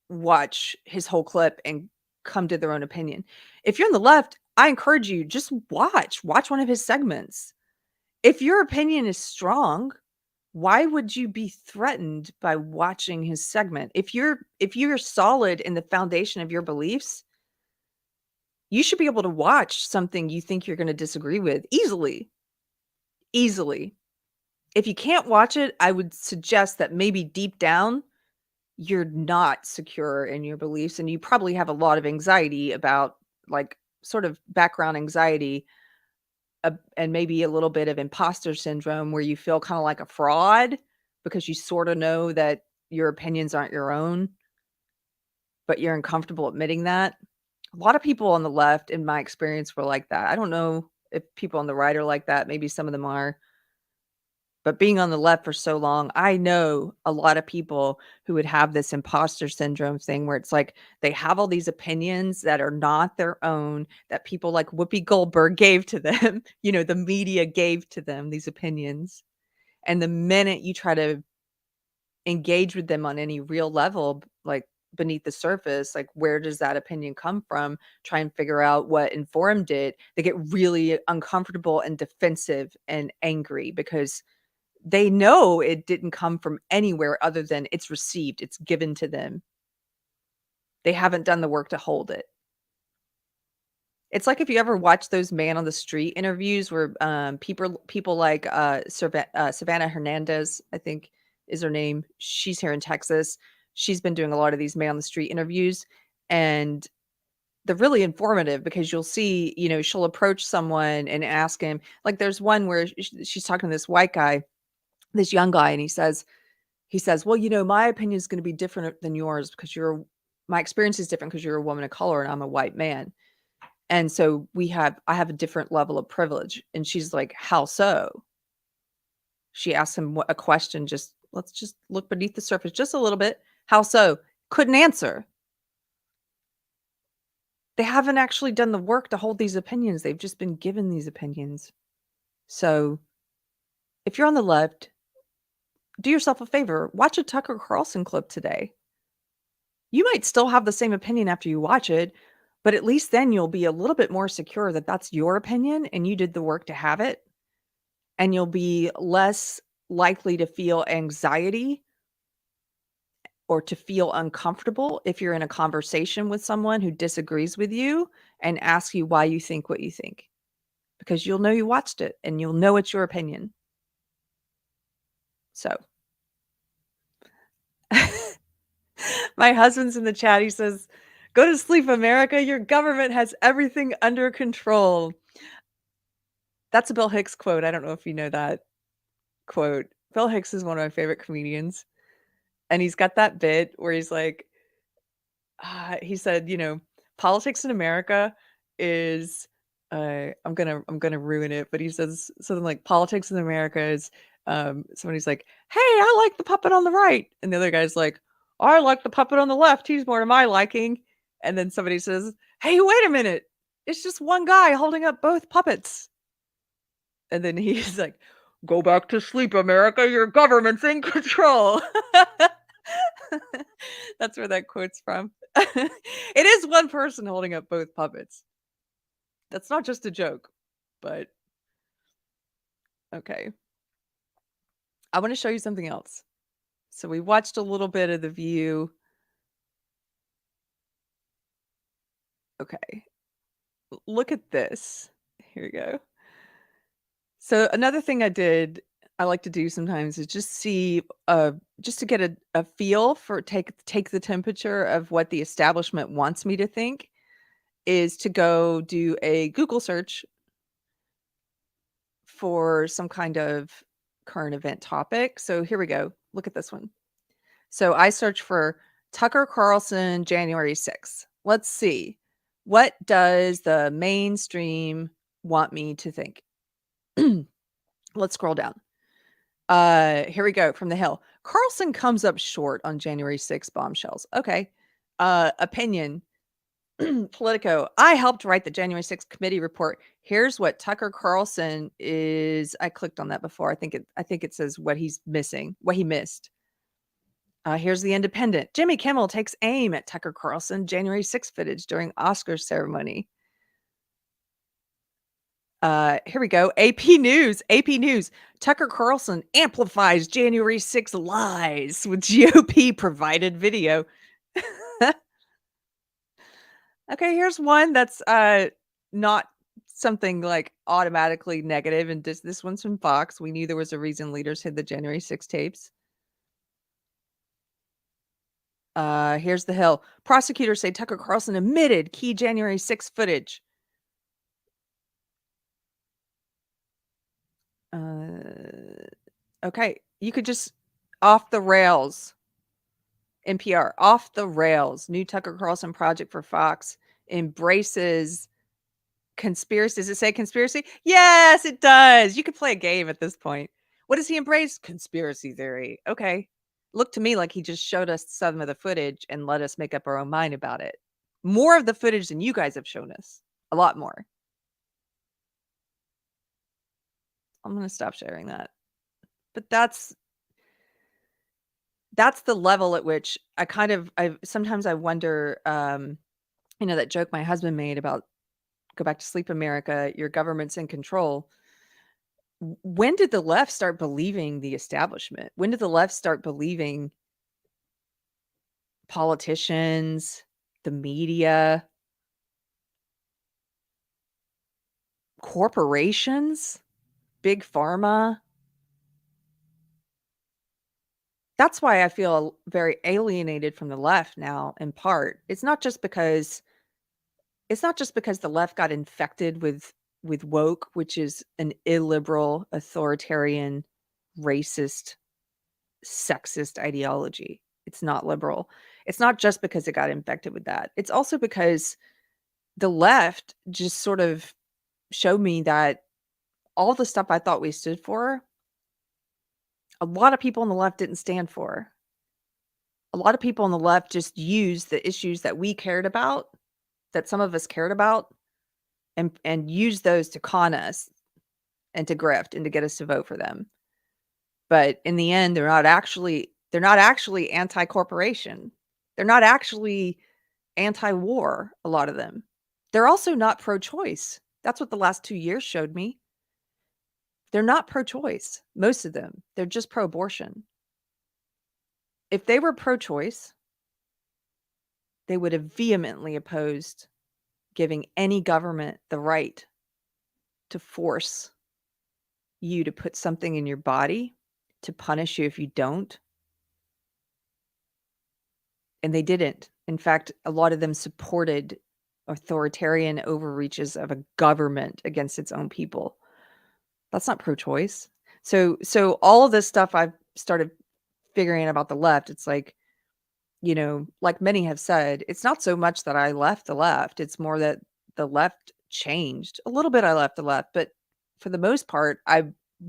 watch his whole clip and come to their own opinion. If you're on the left, I encourage you, just watch one of his segments. If your opinion is strong, why would you be threatened by watching his segment? If you're solid in the foundation of your beliefs, you should be able to watch something you think you're going to disagree with easily. If you can't watch it, I would suggest that maybe deep down, you're not secure in your beliefs, and you probably have a lot of anxiety about, like, sort of background anxiety, and maybe a little bit of imposter syndrome, where you feel kind of like a fraud because you sort of know that your opinions aren't your own, but you're uncomfortable admitting that. A lot of people on the left, in my experience, were like that. I don't know if people on the right are like that. Maybe some of them are. But being on the left for so long, I know a lot of people who would have this imposter syndrome thing where it's like they have all these opinions that are not their own, that people like Whoopi Goldberg gave to them. The media gave to them these opinions. And the minute you try to engage with them on any real level, like beneath the surface, like where does that opinion come from? Try and figure out what informed it. They get really uncomfortable and defensive and angry because they know it didn't come from anywhere other than it's received, it's given to them. They haven't done the work to hold it. It's like if you ever watch those man on the street interviews where people like Savannah Hernandez, I think is her name. She's here in Texas. She's been doing a lot of these man on the street interviews, and they're really informative because you'll see, she'll approach someone and ask him, like there's one where she's talking to this white guy, this young guy, and he says, well, my opinion is going to be different than yours because my experience is different because you're a woman of color and I'm a white man. And so I have a different level of privilege. And she's like, how so? She asked him a question, let's just look beneath the surface just a little bit. How so? Couldn't answer. They haven't actually done the work to hold these opinions. They've just been given these opinions. So if you're on the left, do yourself a favor. Watch a Tucker Carlson clip today. You might still have the same opinion after you watch it, but at least then you'll be a little bit more secure that that's your opinion and you did the work to have it. And you'll be less likely to feel anxiety or to feel uncomfortable if you're in a conversation with someone who disagrees with you and asks you why you think what you think. Because you'll know you watched it and you'll know it's your opinion. So my husband's in the chat. He says, "Go to sleep, America. Your government has everything under control." That's a Bill Hicks quote. I don't know if you know that quote. Bill Hicks is one of my favorite comedians. And he's got that bit where he's like, he said, politics in America is, I'm gonna ruin it, but he says something like, politics in America is, somebody's like, "Hey, I like the puppet on the right," and the other guy's like, "I like the puppet on the left. He's more to my liking." And then somebody says, "Hey, wait a minute. It's just one guy holding up both puppets." And then he's like, "Go back to sleep, America. Your government's in control." That's where that quote's from. It is one person holding up both puppets. That's not just a joke, but okay. I want to show you something else. So we watched a little bit of The View. Okay. Look at this. Here we go. So another thing I like to do sometimes is just see, just to get a feel for take the temperature of what the establishment wants me to think, is to go do a Google search for some kind of current event topic. So here we go. Look at this one. So I search for Tucker Carlson January 6th. Let's see. What does the mainstream want me to think? Let's scroll down. Here we go from the Hill. Carlson comes up short on January 6th bombshells. Okay. Opinion. Politico. I helped write the January 6th committee report. Here's what Tucker Carlson is. I clicked on that before. I think it says what he's missing, what he missed. Here's the Independent. Jimmy Kimmel takes aim at Tucker Carlson January 6th footage during Oscars ceremony. Here we go. AP News. AP News. Tucker Carlson amplifies January 6th lies with GOP provided video. Okay, here's one that's not something like automatically negative, and this one's from Fox. We knew there was a reason leaders hid the January 6th tapes. Here's the Hill. Prosecutors say Tucker Carlson admitted key January 6th footage. Okay, you could just off the rails. NPR, off the rails. New Tucker Carlson project for Fox embraces conspiracy. Does it say conspiracy? Yes, it does. You could play a game at this point. What does he embrace? Conspiracy theory. Okay. Looked to me like he just showed us some of the footage and let us make up our own mind about it. More of the footage than you guys have shown us. A lot more. I'm going to stop sharing that. But that's the level at which I sometimes I wonder, that joke my husband made about go back to sleep, America, your government's in control. When did the left start believing the establishment? When did the left start believing politicians, the media, corporations, big pharma? That's why I feel very alienated from the left now, in part. It's not just because the left got infected with woke, which is an illiberal, authoritarian, racist, sexist ideology. It's not liberal. It's not just because it got infected with that. It's also because the left just sort of showed me that all the stuff I thought we stood for, a lot of people on the left didn't stand for. A lot of people on the left just used the issues that we cared about, that some of us cared about, and use those to con us and to grift and to get us to vote for them. But in the end, they're not actually anti-corporation. They're not actually anti-war, a lot of them. They're also not pro-choice. That's what the last 2 years showed me. They're not pro-choice, most of them. They're just pro-abortion. If they were pro-choice, they would have vehemently opposed giving any government the right to force you to put something in your body to punish you if you don't. And they didn't. In fact, a lot of them supported authoritarian overreaches of a government against its own people. That's not pro-choice. So all of this stuff I've started figuring about the left, it's like, you know, like many have said, it's not so much that I left the left. It's more that the left changed. A little bit I left the left, but for the most part, I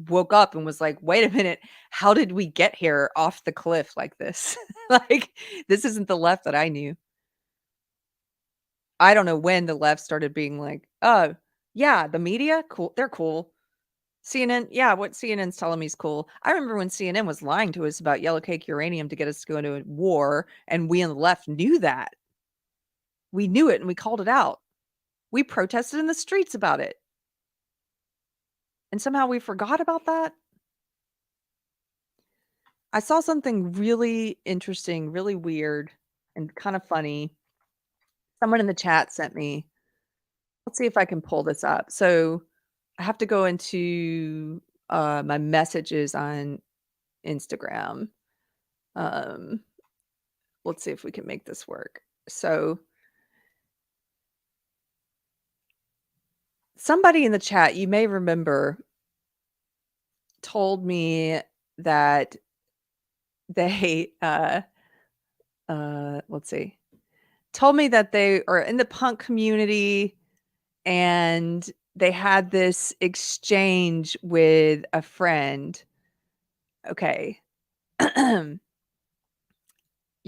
woke up and was like, wait a minute, how did we get here off the cliff like this? Like, this isn't the left that I knew. I don't know when the left started being like, oh, yeah, the media, cool. They're cool. CNN, yeah, what CNN's telling me is cool. I remember when CNN was lying to us about yellow cake uranium to get us to go into a war, and we on the left knew that. We knew it and we called it out. We protested in the streets about it. And somehow we forgot about that. I saw something really interesting, really weird, and kind of funny. Someone in the chat sent me. Let's see if I can pull this up. So I have to go into my messages on Instagram. Let's see if we can make this work. So somebody in the chat, you may remember, told me that they let's see, told me that they are in the punk community and they had this exchange with a friend. Okay. You're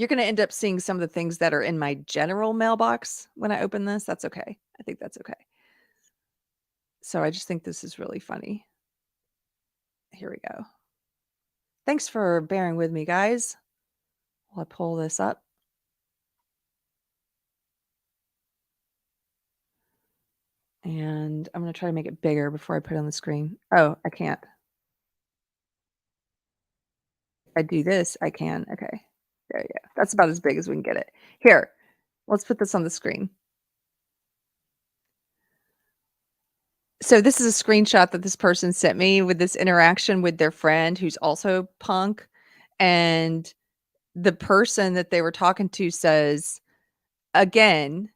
going to end up seeing some of the things that are in my general mailbox when I open this. That's okay. I think that's okay. So I just think this is really funny. Here we go. Thanks for bearing with me, guys, while I pull this up. And I'm going to try to make it bigger before I put it on the screen. Oh, I can't. If I do this, I can. Okay. There you go. That's about as big as we can get it. Here, let's put this on the screen. So this is a screenshot that this person sent me with this interaction with their friend who's also punk. And the person that they were talking to says, again,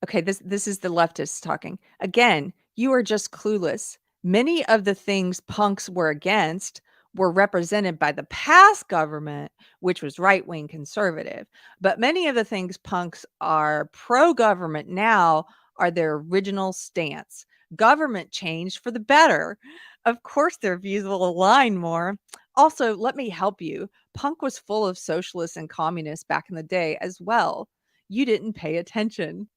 okay, this is the leftist talking. Again, you are just clueless. Many of the things punks were against were represented by the past government, which was right-wing conservative. But many of the things punks are pro-government now are their original stance. Government changed for the better. Of course, their views will align more. Also, let me help you. Punk was full of socialists and communists back in the day as well. You didn't pay attention.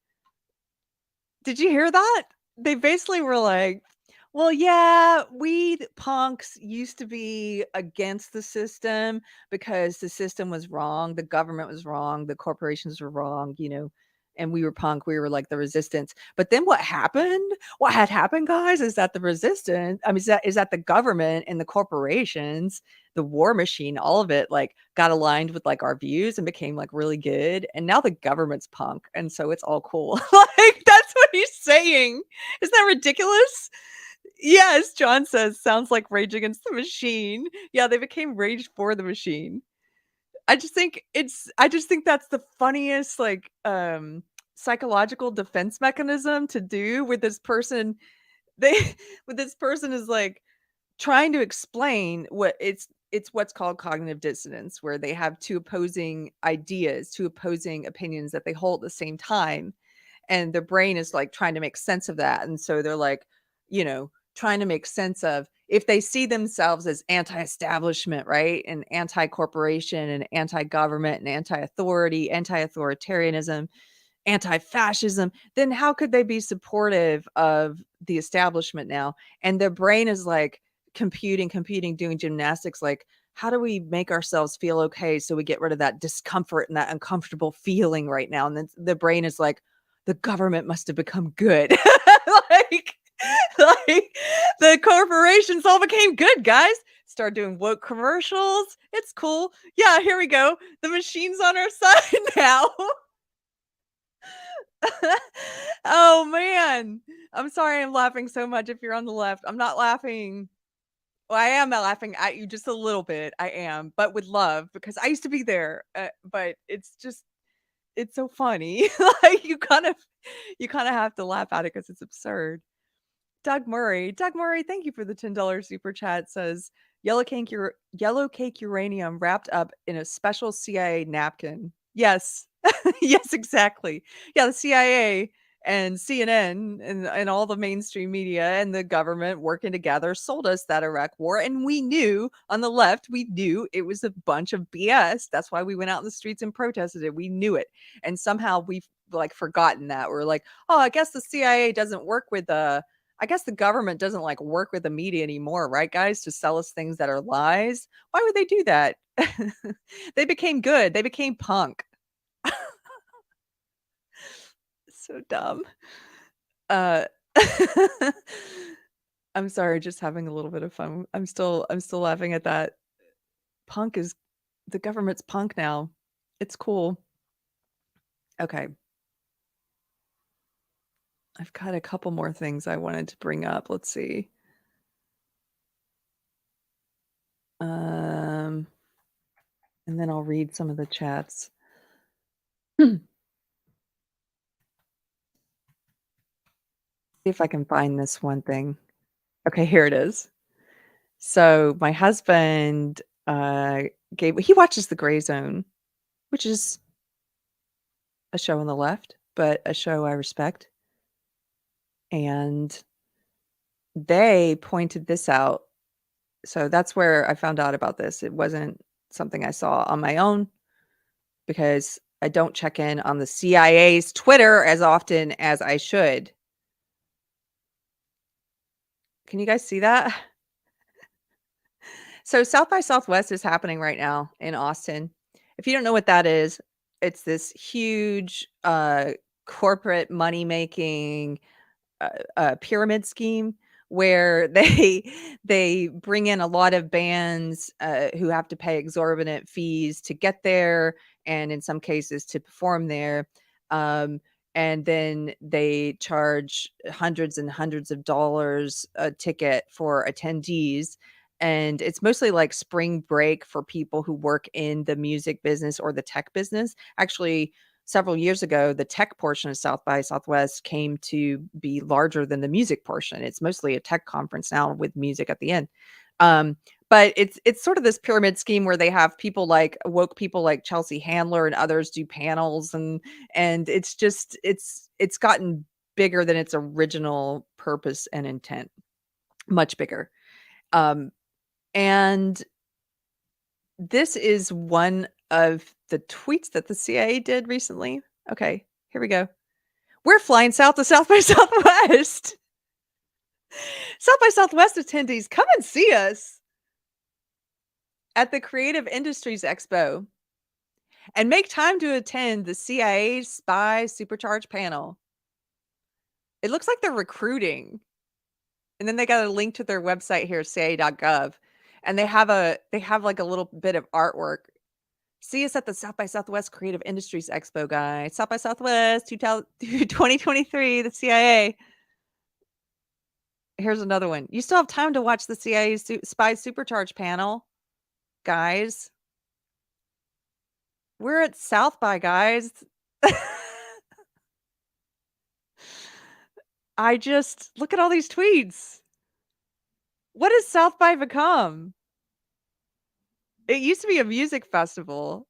Did you hear that? They basically were like, well, yeah, we punks used to be against the system because the system was wrong. The government was wrong. The corporations were wrong, you know, and we were punk. We were like the resistance. But then what happened? What had happened, guys, is that the resistance, I mean, is that the government and the corporations, the war machine, all of it like got aligned with like our views and became like really good. And now the government's punk. And so it's all cool. Like, that's what he's saying. Isn't that ridiculous? Yes, John says, sounds like Rage Against the Machine. Yeah, they became Rage for the Machine. I just think that's the funniest like psychological defense mechanism to do with this person. With this person is like trying to explain what it's what's called cognitive dissonance, where they have two opposing ideas, two opposing opinions that they hold at the same time. And their brain is like trying to make sense of that. And so they're like, you know, trying to make sense of if they see themselves as anti-establishment, right? And anti-corporation and anti-government and anti-authority, anti-authoritarianism, anti-fascism, then how could they be supportive of the establishment now? And their brain is like computing, doing gymnastics. Like, how do we make ourselves feel okay so we get rid of that discomfort and that uncomfortable feeling right now? And then the brain is like, the government must have become good. like the corporations all became good, guys. Start doing woke commercials. It's cool. Yeah, here we go. The machine's on our side now. Oh man. I'm sorry I'm laughing so much if you're on the left. I'm not laughing Well, I am laughing at you just a little bit. I am, but with love because I used to be there. But it's so funny. Like you kind of have to laugh at it because it's absurd. Doug Murray, thank you for the $10 super chat. Says yellow cake uranium wrapped up in a special CIA napkin. Yes, yes, exactly. Yeah, the CIA and CNN and all the mainstream media and the government working together sold us that Iraq war. And we knew on the left, we knew it was a bunch of BS. That's why we went out in the streets and protested it. We knew it. And somehow we've like forgotten that. We're like, oh, I guess the CIA doesn't work with I guess the government doesn't like work with the media anymore, right, guys, to sell us things that are lies. Why would they do that? They became good. They became punk. So dumb. Uh I'm sorry, just having a little bit of fun. I'm still laughing at that. Punk is the government's punk now. It's cool. Okay. I've got a couple more things I wanted to bring up. Let's see. And then I'll read some of the chats. See if I can find this one thing. Okay, here it is. So my husband he watches The Gray Zone, which is a show on the left, but a show I respect. And they pointed this out. So that's where I found out about this. It wasn't something I saw on my own because I don't check in on the CIA's Twitter as often as I should. Can you guys see that? So South by Southwest is happening right now in Austin. If you don't know what that is, it's this huge corporate money-making pyramid scheme where they bring in a lot of bands who have to pay exorbitant fees to get there, and in some cases to perform there. And then they charge hundreds and hundreds of dollars a ticket for attendees. And it's mostly like spring break for people who work in the music business or the tech business. Actually, several years ago, the tech portion of South by Southwest came to be larger than the music portion. It's mostly a tech conference now with music at the end. But it's sort of this pyramid scheme where they have people like woke people like Chelsea Handler and others do panels, and it's just it's gotten bigger than its original purpose and intent, much bigger. And this is one of the tweets that the CIA did recently. Okay, here we go. We're flying south to South by Southwest. South by Southwest attendees, come and see us at the Creative Industries Expo and make time to attend the CIA Spy Supercharged panel. It looks like they're recruiting. And then they got a link to their website here, cia.gov. And they have like a little bit of artwork. See us at the South by Southwest Creative Industries Expo, guys. South by Southwest 2023, the CIA. Here's another one. You still have time to watch the CIA Spy Supercharged panel, guys. We're at South by, guys. I just look at all these tweets. What has South by become? It used to be a music festival.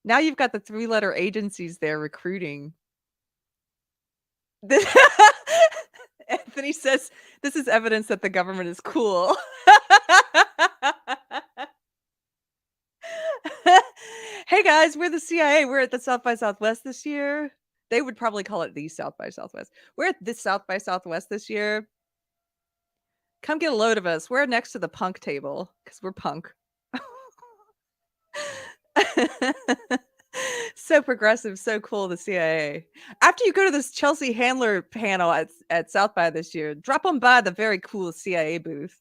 Now you've got the 3-letter agencies there recruiting. Anthony says, this is evidence that the government is cool. Hey guys, we're the CIA. We're at the South by Southwest this year. They would probably call it the South by Southwest. We're at this South by Southwest this year. Come get a load of us. We're next to the punk table because we're punk. So progressive, so cool, the CIA. After you go to this Chelsea Handler panel at South by this year, drop them by the very cool CIA booth.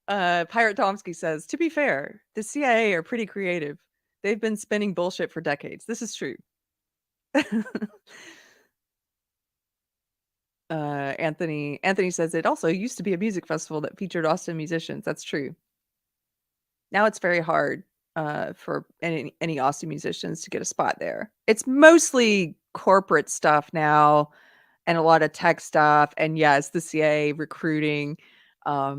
Pirate Tomsky says, to be fair, the CIA are pretty creative. They've been spinning bullshit for decades. This is true. Anthony says it also used to be a music festival that featured Austin musicians. That's true. Now it's very hard for any Austin musicians to get a spot there. It's mostly corporate stuff now and a lot of tech stuff. And yes, the CIA recruiting. I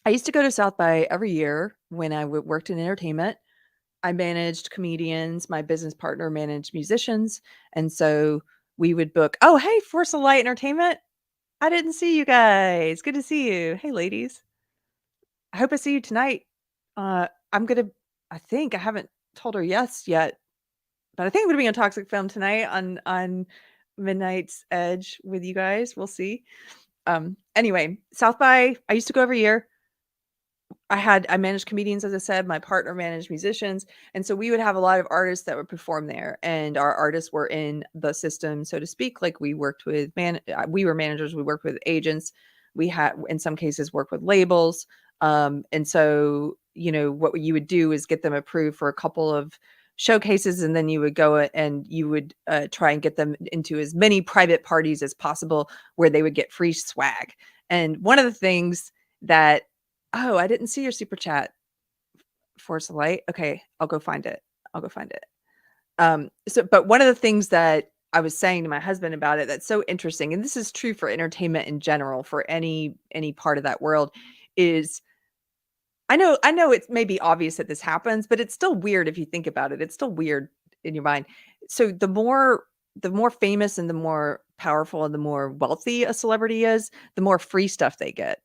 used to go to South by every year when I worked in entertainment. I managed comedians. My business partner managed musicians. And so we would book, oh, hey, Force of Light Entertainment. I didn't see you guys. Good to see you. Hey, ladies. I hope I see you tonight. I think I haven't told her yes yet, but I think I'm gonna be on Toxic Film tonight on Midnight's Edge with you guys. We'll see. Anyway, South by, I used to go every year. I managed comedians, as I said. My partner managed musicians, and so we would have a lot of artists that would perform there, and our artists were in the system, so to speak. Like we worked with we were managers. We worked with agents. We had, in some cases, worked with labels. And so, what you would do is get them approved for a couple of showcases, and then you would go and you would try and get them into as many private parties as possible where they would get free swag. And one of the things that, oh, I didn't see your super chat, Force of Light. Okay, I'll go find it. But one of the things that I was saying to my husband about it that's so interesting, and this is true for entertainment in general, for any part of that world, is I know it may be obvious that this happens, but it's still weird if you think about it. It's still weird in your mind. So the more famous and the more powerful and the more wealthy a celebrity is, the more free stuff they get.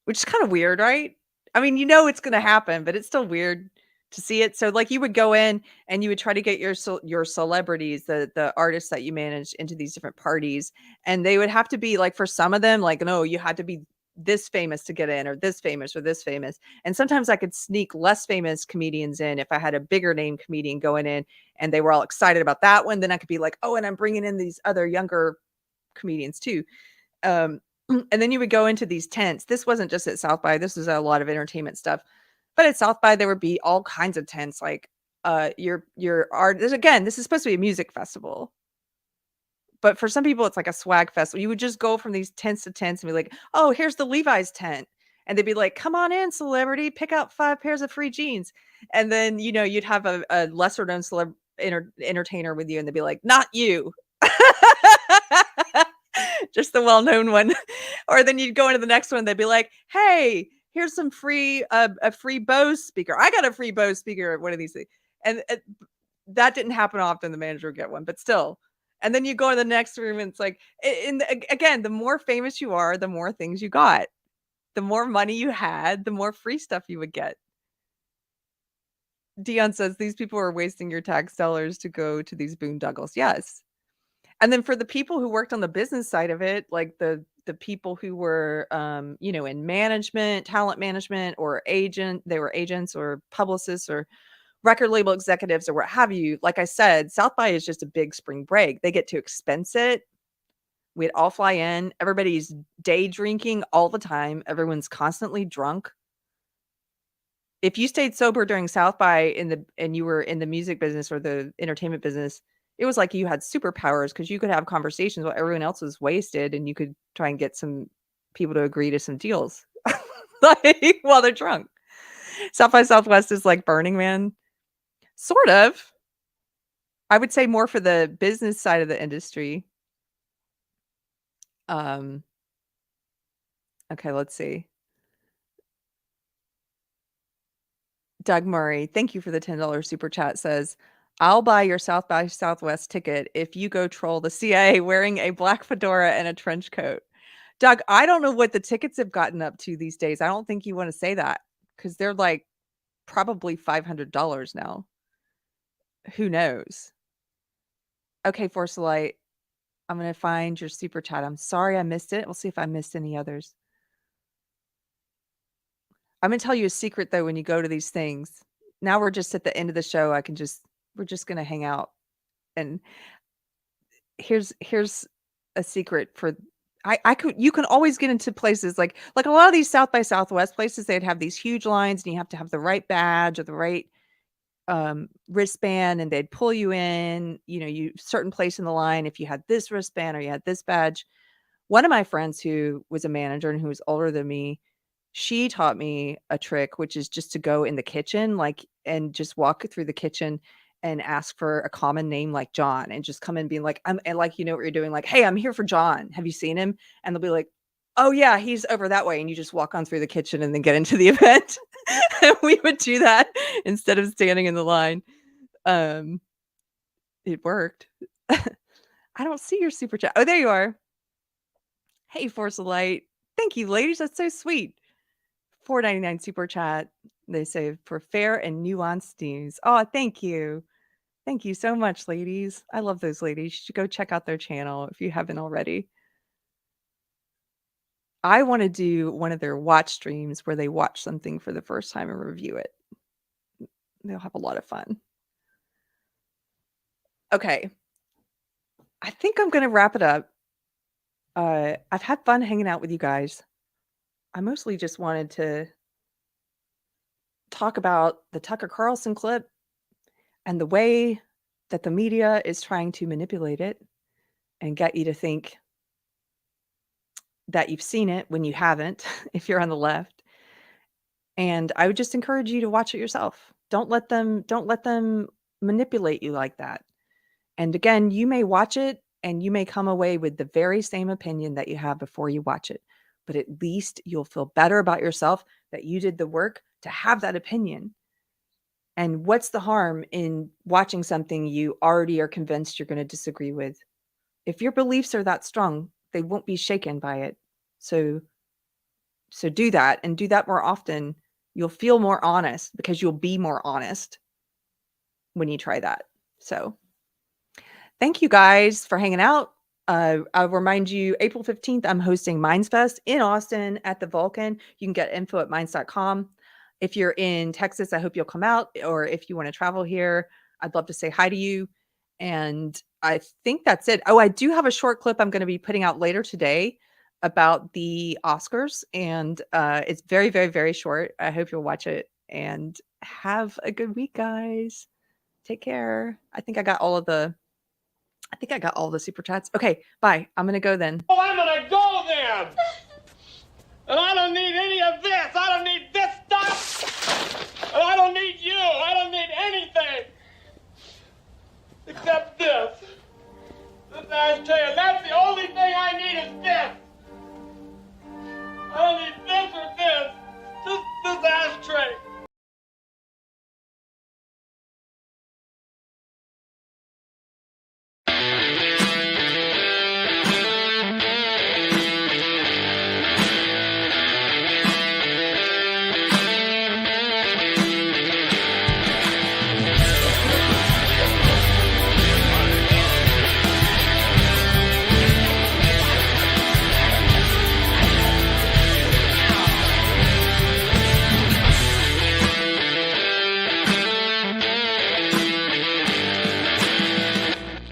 Which is kind of weird, right? I mean, it's going to happen, but it's still weird to see it. So like you would go in and you would try to get your celebrities, the artists that you manage, into these different parties, and they would have to be like, for some of them, like, no, you had to be this famous to get in, or this famous, or this famous. And sometimes I could sneak less famous comedians in if I had a bigger name comedian going in and they were all excited about that one. Then I could be like, oh, and I'm bringing in these other younger comedians too. And then you would go into these tents. This wasn't just at South by. This was a lot of entertainment stuff. But at South by, there would be all kinds of tents. Like your art. Again, this is supposed to be a music festival. But for some people, it's like a swag festival. You would just go from these tents to tents and be like, oh, here's the Levi's tent. And they'd be like, come on in, celebrity, pick out 5 pairs of free jeans. And then, you'd have a lesser known entertainer with you, and they'd be like, not you. Just the well-known one. Or then you'd go into the next one, they'd be like, hey, here's some free a free Bose speaker. I got a free Bose speaker at one of these things. And that didn't happen often. The manager would get one, but still. And then you go to the next room, and it's like, again, the more famous you are, the more things you got. The more money you had, the more free stuff you would get. Dion says these people are wasting your tax dollars to go to these boondoggles. Yes. And then for the people who worked on the business side of it, like the people who were, in management, talent management, or they were agents or publicists or record label executives or what have you. Like I said, South by is just a big spring break. They get to expense it. We'd all fly in. Everybody's day drinking all the time. Everyone's constantly drunk. If you stayed sober during South by and you were in the music business or the entertainment business, it was like you had superpowers, because you could have conversations while everyone else was wasted, and you could try and get some people to agree to some deals like while they're drunk. South by Southwest is like Burning Man. Sort of. I would say more for the business side of the industry. Okay, let's see. Doug Murray, thank you for the $10 super chat, says, I'll buy your South by Southwest ticket if you go troll the CIA wearing a black fedora and a trench coat. Doug, I don't know what the tickets have gotten up to these days. I don't think you want to say that, because they're like probably $500 now. Who knows? Okay, Force of Light, I'm going to find your super chat. I'm sorry I missed it. We'll see if I missed any others. I'm going to tell you a secret, though, when you go to these things. Now we're just at the end of the show. We're just going to hang out. And here's a secret for, you can always get into places like a lot of these South by Southwest places. They'd have these huge lines, and you have to have the right badge or the right wristband, and they'd pull you in, you certain place in the line if you had this wristband or you had this badge. One of my friends who was a manager and who was older than me, she taught me a trick, which is just to go in the kitchen, and just walk through the kitchen and ask for a common name like John, and just come in being like, and what you're doing, like, hey, I'm here for John. Have you seen him? And they'll be like, oh yeah, he's over that way. And you just walk on through the kitchen and then get into the event. And we would do that instead of standing in the line. It worked. I don't see your super chat. Oh, there you are. Hey, Force of Light. Thank you, ladies. That's so sweet. $4.99 super chat. They say for fair and nuanced news. Oh, thank you. Thank you so much, ladies. I love those ladies. You should go check out their channel if you haven't already. I want to do one of their watch streams where they watch something for the first time and review it. They'll have a lot of fun. Okay. I think I'm going to wrap it up. I've had fun hanging out with you guys. I mostly just wanted to talk about the Tucker Carlson clip and the way that the media is trying to manipulate it and get you to think that you've seen it when you haven't, if you're on the left. And I would just encourage you to watch it yourself. Don't let them manipulate you like that. And again, you may watch it and you may come away with the very same opinion that you have before you watch it. But at least you'll feel better about yourself that you did the work to have that opinion. And what's the harm in watching something you already are convinced you're going to disagree with? If your beliefs are that strong, they won't be shaken by it. So do that, and do that more often. You'll feel more honest because you'll be more honest when you try that. So thank you guys for hanging out. I'll remind you, April 15th, I'm hosting MindsFest in Austin at the Vulcan. You can get info at minds.com. If you're in Texas, I hope you'll come out. Or if you want to travel here, I'd love to say hi to you. And I think that's it. Oh, I do have a short clip I'm going to be putting out later today about the Oscars. And it's very, very, very short. I hope you'll watch it. And have a good week, guys. Take care. I think I got all the super chats. Okay, bye. I'm going to go then. Oh, I'm going to go then. And I don't need any of this. I don't need this stuff. And I don't need you. I don't need anything. Except this. This ashtray. And that's the only thing I need is this.